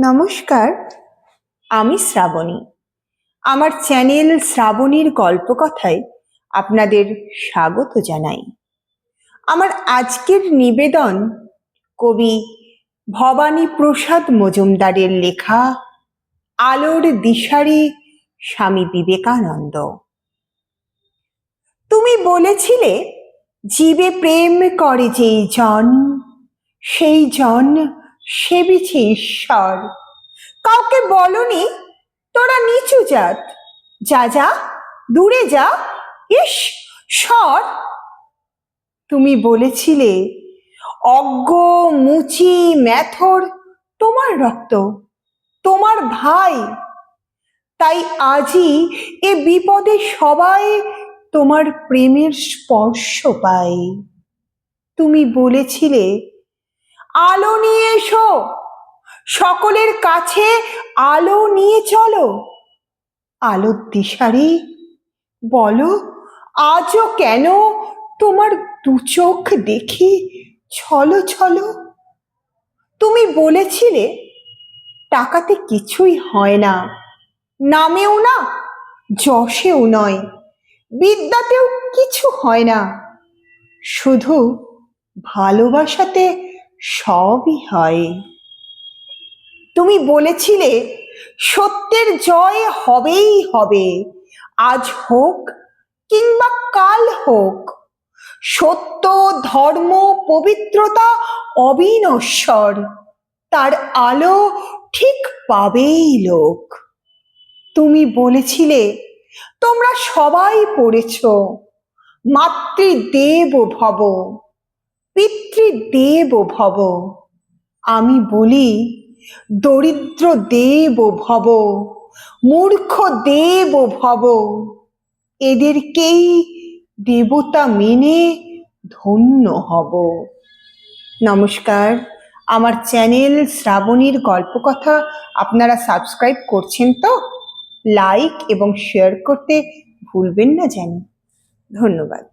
নমস্কার, আমি শ্রাবণী। আমার চ্যানেল শ্রাবণীর গল্পকথায় আপনাদের স্বাগত জানাই। আমার আজকের নিবেদন কবি ভবানী প্রসাদ মজুমদারের লেখা আলোর দিশারি স্বামী বিবেকানন্দ। তুমি বলেছিলে, জীবে প্রেম করে যেই জন, সেই জন সেবিছে ঈশ্বর। কাউকে বলনি তোরা নিচু জাত, যা যা দূরে যা, ইস সর। তুমি বলেছিলে, অজ্ঞ মুচি ম্যাথর তোমার রক্ত, তোমার ভাই। তাই আজই এ বিপদে সবাই তোমার প্রেমের স্পর্শ পায়। তুমি বলেছিলে, আলো নিয়ে এসো, সকলের কাছে আলো নিয়ে চলো। আলোর দিশারি বলো, আজও কেন তোমার দু চোখ দেখি ছলো ছলো। তুমি বলেছিলে, টাকাতে কিছুই হয় না, নামেও না, যশেও নয়, বিদ্যাতেও কিছু হয় না, শুধু ভালোবাসাতে সবই হয়। তুমি বলেছিলে, সত্যের জয় হবেই হবে, আজ হোক কিংবা কাল হোক। সত্য, ধর্ম, পবিত্রতা অবিনশ্বর, তার আলো ঠিক পাবেই লোক। তুমি বলেছিলে, তোমরা সবাই পড়েছ, মাতৃদেব ভব, পিতৃদেব ভব। আমি বলি, দরিদ্র দেব ভব, মূর্খ দেব ভব। এদেরকেই দেবতা মেনে ধন্য হব। নমস্কার, আমার চ্যানেল শ্রাবণীর গল্পকথা আপনারা সাবস্ক্রাইব করছেন তো? লাইক এবং শেয়ার করতে ভুলবেন না যেন। ধন্যবাদ।